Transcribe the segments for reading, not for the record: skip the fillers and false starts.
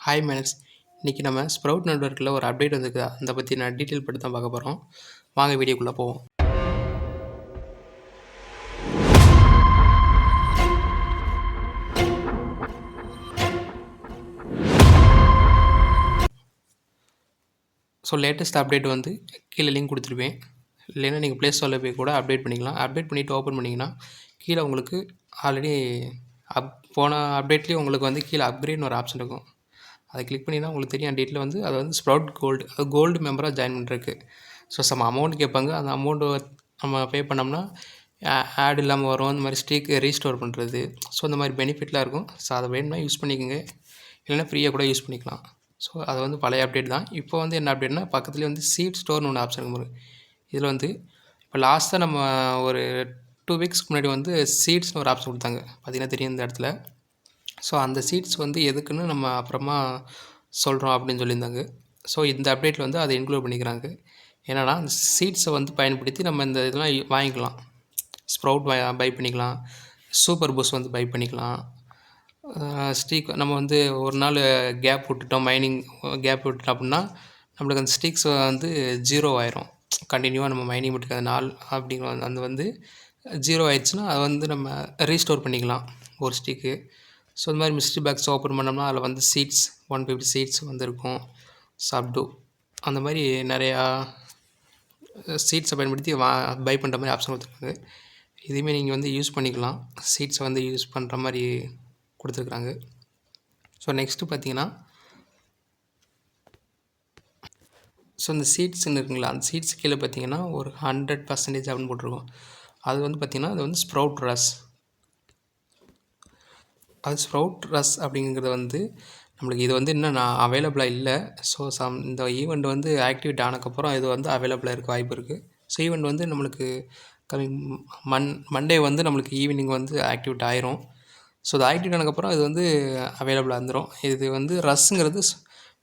Hi manners, இன்றைக்கி நம்ம sprout நெட்வொர்க்கில் ஒரு அப்டேட் வந்திருக்கு. அதை பற்றி நான் டீட்டெயில் பற்றி தான் பார்க்க போகிறோம். வாங்க வீடியோக்குள்ளே போவோம். லேட்டஸ்ட் அப்டேட் வந்து கீழே லிங்க் கொடுத்துருப்பேன். இல்லைன்னா நீங்கள் ப்ளே ஸ்டோரில் போய் கூட அப்டேட் பண்ணிக்கலாம். அப்டேட் பண்ணிவிட்டு ஓப்பன் பண்ணிங்கன்னா கீழே உங்களுக்கு ஆல்ரெடி போன அப்டேட்லேயும் உங்களுக்கு வந்து கீழே அப்கிரேட்னு ஒரு ஆப்ஷன் இருக்கும். அதை கிளிக் பண்ணிங்கன்னா உங்களுக்கு தெரியும் டீட்டெயில் வந்து அது வந்து ஸ்ப்ரவுட் கோல்டு, அது கோல்டு மெம்பராக ஜாயின் பண்ணுறதுக்கு. சம் அமௌண்ட் கேட்பாங்க. அந்த அமௌண்ட்டு நம்ம பே பண்ணோம்னா ஆட் இல்லாமல் வரும். இந்த மாதிரி ஸ்டீக் ரீஸ்டோர் பண்ணுறது, இந்த மாதிரி பெனிஃபிட்லாம் இருக்கும். அதை வேணும்னா யூஸ் பண்ணிக்கோங்க, இல்லைன்னா ஃப்ரீயாக கூட யூஸ் பண்ணிக்கலாம். அது வந்து பழைய அப்டேட் தான். இப்போ வந்து என்ன அப்டேட்னா பக்கத்துலேயே வந்து சீட் ஸ்டோர்னு ஒன்று ஆப்ஷன் இருக்கும். இதில் வந்து இப்போ லாஸ்ட்டாக நம்ம ஒரு 2 வீக்ஸ்க்கு முன்னாடி வந்து சீட்ஸ்னு ஒரு ஆப்ஷன் கொடுத்தாங்க. பார்த்திங்கன்னா தெரியும் இந்த இடத்துல. அந்த சீட்ஸ் வந்து எதுக்குன்னு நம்ம அப்புறமா சொல்கிறோம் அப்படின்னு சொல்லியிருந்தாங்க. இந்த அப்டேட்டில் வந்து அதை இன்க்ளூட் பண்ணிக்கிறாங்க. என்னென்னா அந்த சீட்ஸை வந்து பயன்படுத்தி நம்ம இந்த இதெல்லாம் வாங்கிக்கலாம். ஸ்ப்ரவுட் பை பண்ணிக்கலாம், சூப்பர் பூஸ்ட் வந்து பை பண்ணிக்கலாம். ஸ்டீக் நம்ம வந்து ஒரு நாள் கேப் விட்டுட்டோம், மைனிங் கேப் விட்டுட்டோம் அப்படின்னா நம்மளுக்கு அந்த ஸ்டீக்ஸ் வந்து 0 ஆயிரும். கண்டினியூவாக நம்ம மைனிங் பண்ணிக்கிற நாள் அப்படிங்கிற அந்த வந்து 0 ஆயிடுச்சுன்னா அதை வந்து நம்ம ரீஸ்டோர் பண்ணிக்கலாம் ஒரு ஸ்டீக்கு. இந்த மாதிரி மிஸ்ட்ரி பாக்ஸ் ஓப்பன் பண்ணோம்னா அதில் வந்து சீட்ஸ் 150 சீட்ஸ் வந்து இருக்கும். சப்டு அந்த மாதிரி நிறையா சீட்ஸை பயன்படுத்தி பை பண்ணுற மாதிரி ஆப்ஷன் கொடுத்துருக்காங்க. இதுவுமே நீங்கள் வந்து யூஸ் பண்ணிக்கலாம். சீட்ஸை வந்து யூஸ் பண்ணுற மாதிரி கொடுத்துருக்குறாங்க. நெக்ஸ்ட்டு பார்த்தீங்கன்னா இந்த சீட்ஸ்ன்னு இருக்குங்களா, அந்த சீட்ஸ் கீழே பார்த்தீங்கன்னா ஒரு 100% அப்படின்னு போட்டிருக்கோம். அது வந்து பார்த்திங்கன்னா அது வந்து ஸ்ப்ரவுட் ரஸ். அது ஸ்ப்ரவுட் ரஸ் அப்படிங்கிறது வந்து நம்மளுக்கு இது வந்து இன்னும் அவைலபிளாக இல்லை. இந்த ஈவெண்ட் வந்து ஆக்டிவேட் ஆனதுக்கப்புறம் இது வந்து அவைலபிளாக இருக்க வாய்ப்பு இருக்குது. ஈவெண்ட் வந்து நம்மளுக்கு கமிங் மண்டே வந்து நம்மளுக்கு ஈவினிங் வந்து ஆக்டிவேட் ஆயிரும். இது ஆக்டிவேட் ஆனதுக்கப்புறம் இது வந்து அவைலபிளாக இருந்துடும். இது வந்து ரஸ்ஸுங்கிறது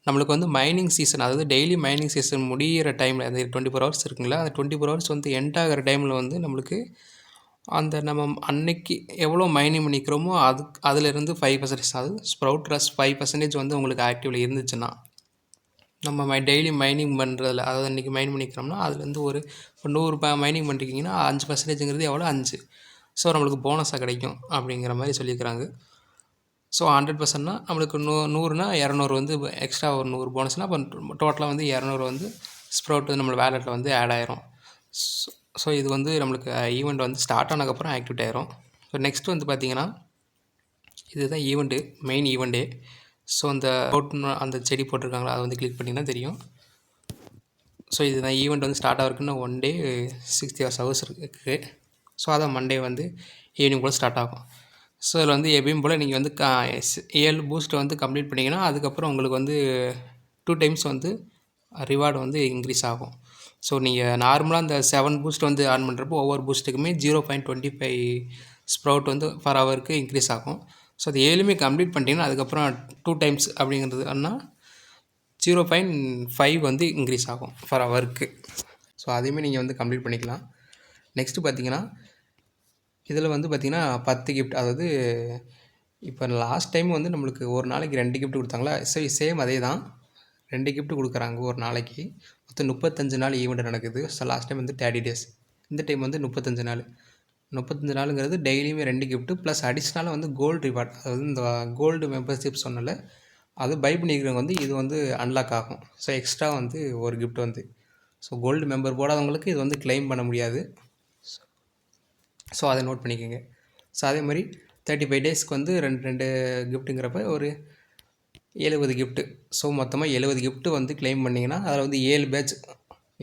நம்மளுக்கு வந்து மைனிங் சீசன், அதாவது டெய்லி மைனிங் சீசன் முடிகிற டைமில் அந்த 24 ஹவர்ஸ் இருக்குங்களா, அந்த 24 ஹவர்ஸ் வந்து எண்ட் ஆகிற டைமில் வந்து நம்மளுக்கு அந்த நம்ம அன்னைக்கு எவ்வளோ மைனிங் பண்ணிக்கிறோமோ அதிலேருந்து 5%, அதாவது ஸ்ப்ரவுட் ரஸ் 5% வந்து உங்களுக்கு ஆக்டிவில் இருந்துச்சுன்னா நம்ம டெய்லி மைனிங் பண்ணுறதில், அதாவது அன்றைக்கி மைன் பண்ணிக்கிறோம்னா அதுலேருந்து ஒரு 100 மைனிங் பண்ணிருக்கீங்கன்னா 5%ங்கிறது எவ்வளோ 5. நம்மளுக்கு போனஸாக கிடைக்கும் அப்படிங்கிற மாதிரி சொல்லியிருக்கிறாங்க. 100%னா நம்மளுக்கு 100னா 200 வந்து எக்ஸ்ட்ரா ஒரு 100 போனஸ்னால் அப்போ டோட்டலாக வந்து 200 வந்து ஸ்ப்ரவுட் வந்து நம்ம வேலெட்டில் வந்து ஆட் ஆயிரும். இது வந்து நம்மளுக்கு ஈவெண்ட் வந்து ஸ்டார்ட் ஆனதுக்கப்புறம் ஆக்டிவேட் ஆயிரும். நெக்ஸ்ட் வந்து பார்த்திங்கன்னா இதுதான் ஈவெண்ட்டு, மெயின் ஈவெண்ட்டே. அந்த செடி போட்டிருக்காங்களா, அதை வந்து கிளிக் பண்ணிங்கன்னா தெரியும். இதுதான் ஈவெண்ட் வந்து ஸ்டார்ட் ஆகிறதுக்குன்னு 1 டே 60 hours இருக்குது. அதான் மண்டே வந்து ஈவினிங் போல் ஸ்டார்ட் ஆகும். இதில் வந்து எப்பயும் போல் நீங்கள் வந்து 7 பூஸ்ட்டை வந்து கம்ப்ளீட் பண்ணிங்கன்னா அதுக்கப்புறம் உங்களுக்கு வந்து 2 டைம்ஸ் வந்து ரிவார்டு வந்து இன்க்ரீஸ் ஆகும். நீங்கள் நார்மலாக அந்த 7 பூஸ்ட் வந்து ஆன் பண்ணுறப்போ ஒவ்வொரு பூஸ்ட்டுக்குமே 0.25 ஸ்ப்ரவுட் வந்து பர் ஹவருக்கு இன்க்ரீஸ் ஆகும். அது 7மே கம்ப்ளீட் பண்ணிட்டீங்கன்னா அதுக்கப்புறம் 2 டைம்ஸ் அப்படிங்கிறது ஆனால் 0.5 வந்து இன்க்ரீஸ் ஆகும் பர் ஹவருக்கு. அதையுமே நீங்கள் வந்து கம்ப்ளீட் பண்ணிக்கலாம். நெக்ஸ்ட்டு பார்த்தீங்கன்னா இதில் வந்து பார்த்திங்கன்னா 10 கிஃப்ட், அதாவது இப்போ லாஸ்ட் டைம் வந்து நம்மளுக்கு ஒரு நாளைக்கு 2 கிஃப்ட் கொடுத்தாங்களா, சேம் அதே தான் 2 கிஃப்ட் கொடுக்குறாங்க ஒரு நாளைக்கு. மொத்தம் 35 நாள் ஈவெண்ட் நடக்குது. லாஸ்ட் டைம் வந்து 30 days, இந்த டைம் வந்து 35 நாள். 35 நாளுங்கிறது டெய்லியுமே 2 கிஃப்ட்டு ப்ளஸ் அடிஷ்னலாக வந்து கோல்டு ரிவார்ட், அதாவது இந்த கோல்டு மெம்பர்ஷிப் சொன்னல அது பை பண்ணிக்கிறவங்க வந்து இது வந்து அன்லாக் ஆகும். எக்ஸ்ட்ரா வந்து ஒரு கிஃப்ட் வந்து கோல்டு மெம்பர் போடாதவங்களுக்கு இது வந்து கிளைம் பண்ண முடியாது. அதை நோட் பண்ணிக்கோங்க. அதே மாதிரி 35 டேஸ்க்கு வந்து 2 கிஃப்ட்டுங்கிறப்ப ஒரு 70 கிஃப்ட்டு. மொத்தமாக 70 கிஃப்ட்டு வந்து கிளைம் பண்ணிங்கன்னா அதில் வந்து 7 பேட்ச்,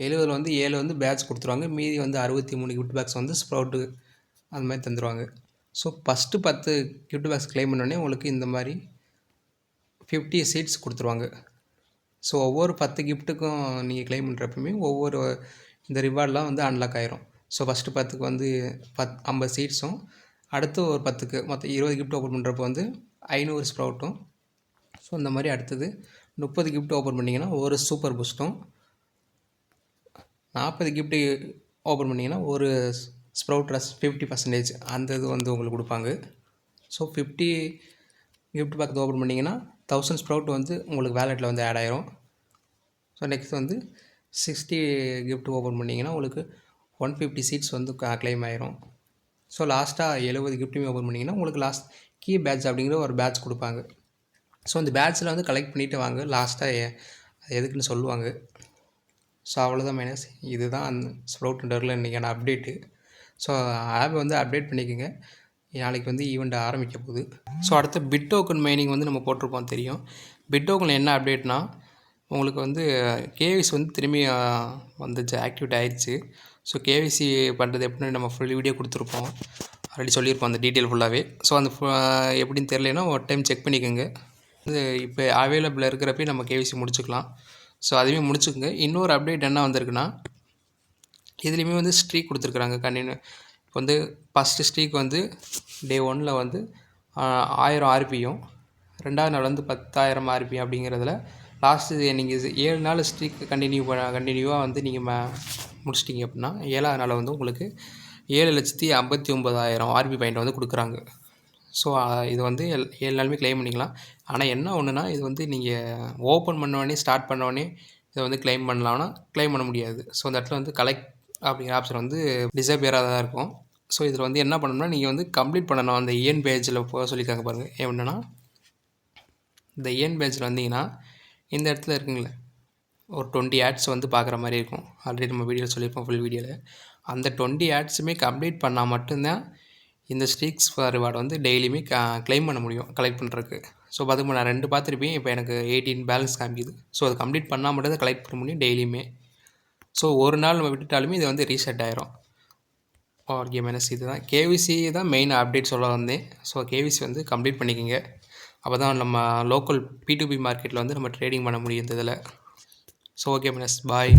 70 வந்து 7 வந்து பேட்ச் கொடுத்துருவாங்க. மீதி வந்து 63 கிஃப்ட் பேக்ஸ் வந்து ஸ்ப்ரவுட்டு அது மாதிரி தந்துடுவாங்க. ஃபஸ்ட்டு 10 கிஃப்ட் பேக்ஸ் கிளைம் பண்ணோடனே உங்களுக்கு இந்த மாதிரி 50 சீட்ஸ் கொடுத்துருவாங்க. ஒவ்வொரு 10 கிஃப்ட்டுக்கும் நீங்கள் கிளைம் பண்ணுறப்பமே ஒவ்வொரு இந்த ரிவார்டெலாம் வந்து அன்லாக் ஆயிரும். ஃபஸ்ட்டு 10க்கு வந்து 50 சீட்ஸும், அடுத்து ஒரு 10க்கு மொத்தம் 20 கிஃப்ட் ஓப்பன் பண்ணுறப்போ வந்து 500 ஸ்ப்ரவுட்டும். இந்த மாதிரி அடுத்தது 30 கிஃப்ட் ஓப்பன் பண்ணிங்கன்னா ஒரு சூப்பர் பூஸ்ட்டும், 40 கிஃப்ட்டு ஓப்பன் பண்ணிங்கன்னா ஒரு ஸ்ப்ரவுட் ரஸ் 50% அந்த இது வந்து உங்களுக்கு கொடுப்பாங்க. 50 கிஃப்ட் பேக் ஓப்பன் பண்ணிங்கன்னா 1000 ஸ்ப்ரவுட் வந்து உங்களுக்கு வேலெட்டில் வந்து ஆட் ஆயிரும். ஸோ நெக்ஸ்ட் வந்து 60 கிஃப்ட் ஓப்பன் பண்ணிங்கன்னா உங்களுக்கு 150 சீட்ஸ் வந்து க்ளைம் ஆயிரும். ஸோ லாஸ்ட்டாக 70 கிஃப்ட்டுமே ஓப்பன் பண்ணிங்கன்னா உங்களுக்கு லாஸ்ட் கீ பேட்ச் அப்படிங்கிற ஒரு பேட்ச் கொடுப்பாங்க. ஸோ அந்த பேட்ச்சில் வந்து கலெக்ட் பண்ணிவிட்டு வாங்க, லாஸ்ட்டாக எதுக்குன்னு சொல்லுவாங்க. ஸோ அவ்வளோதான் மைனஸ். இதுதான் அந்த ஸ்ப்ரவுட் டர்ல இன்றைக்கான அப்டேட்டு. ஸோ ஆப் வந்து அப்டேட் பண்ணிக்கோங்க. நாளைக்கு வந்து ஈவெண்ட் ஆரம்பிக்க போகுது. ஸோ அடுத்து பிட் டோக்கன் மைனிங் வந்து நம்ம போட்டிருப்போம் தெரியும். பிட் டோக்கனில் என்ன அப்டேட்னா உங்களுக்கு வந்து கேவிசி வந்து திரும்பி வந்துச்சு, ஆக்டிவேட் ஆயிடுச்சு. ஸோ கேவிசி பண்ணுறது எப்படின்னு நம்ம ஃபுல் வீடியோ கொடுத்துருப்போம், ஆல்ரெடி சொல்லியிருப்போம் அந்த டீட்டெயில் ஃபுல்லாகவே. ஸோ அந்த எப்படின்னு தெரியலனா ஒரு டைம் செக் பண்ணிக்கோங்க. இது இப்போ அவைலபிளாக இருக்கிறப்பே நம்ம கேவிசி முடிச்சுக்கலாம். ஸோ அதுவே முடிச்சுக்கோங்க. இன்னொரு அப்டேட் என்ன வந்திருக்குன்னா இதுலேயுமே வந்து ஸ்ட்ரீக் கொடுத்துருக்குறாங்க கண்டினியூ. இப்போ வந்து ஃபஸ்ட்டு ஸ்ட்ரீக் வந்து டே 1ல் வந்து 1000 ஆர்பியும், 2வது நாள் வந்து 10,000 ஆர்பி அப்படிங்கிறதுல லாஸ்ட்டு நீங்கள் 7 நாள் ஸ்ட்ரீக் கண்டினியூவாக வந்து நீங்கள் முடிச்சிட்டிங்க அப்படின்னா 7வது நாள் வந்து உங்களுக்கு 7,59,000 ஆர்பி பாயிண்ட் வந்து கொடுக்குறாங்க. ஸோ இது வந்து 7 நாளுமே க்ளைம் பண்ணிக்கலாம். ஆனால் என்ன ஒன்றுனா இது வந்து நீங்கள் ஓப்பன் பண்ணோடனே ஸ்டார்ட் பண்ணோடனே இதை வந்து க்ளைம் பண்ணலாம்னா க்ளைம் பண்ண முடியாது. ஸோ அந்த இடத்துல வந்து கலெக்ட் அப்படிங்கிற ஆப்ஷன் வந்து டிசப்பியராக தான் இருக்கும். ஸோ இதில் வந்து என்ன பண்ணணும்னா நீங்கள் வந்து கம்ப்ளீட் பண்ணணும். அந்த ஏன் பேஜில் போக சொல்லியிருக்காங்க பாருங்கள். என்னென்னா இந்த ஏன் பேஜில் வந்தீங்கன்னா இந்த இடத்துல இருக்குங்களே ஒரு 20 ஆட்ஸ் வந்து பார்க்குற மாதிரி இருக்கும். ஆல்ரெடி நம்ம வீடியோவில் சொல்லியிருப்போம் ஃபுல் வீடியோவில். அந்த 20 ஆட்ஸுமே கம்ப்ளீட் பண்ணால் மட்டும்தான் இந்த ஸ்ட்ரீக்ஸ் ரிவார்டு வந்து டெய்லியுமே க்ளைம் பண்ண முடியும் கலெக்ட் பண்ணுறதுக்கு. ஸோ பார்த்துக்கு நான் 2 பார்த்துருப்பேன். இப்போ எனக்கு 18 பேலன்ஸ் காமிக்குது. ஸோ அது கம்ப்ளீட் பண்ணால் மட்டும் தான் கலெக்ட் பண்ண முடியும் டெய்லியுமே. ஸோ ஒரு நாள் நம்ம விட்டுட்டாலுமே இது வந்து ரீசெட் ஆயிரும். ஓகே மைனஸ் இதுதான் கேவிசி தான் மெயின் அப்டேட் சொல்ல வந்தேன். ஸோ கேவிசி வந்து கம்ப்ளீட் பண்ணிக்கோங்க. அப்போ தான் நம்ம லோக்கல் P2P மார்க்கெட்டில் வந்து நம்ம ட்ரேடிங் பண்ண முடியும் இந்த இதில். ஸோ ஓகே மைனஸ் பாய்.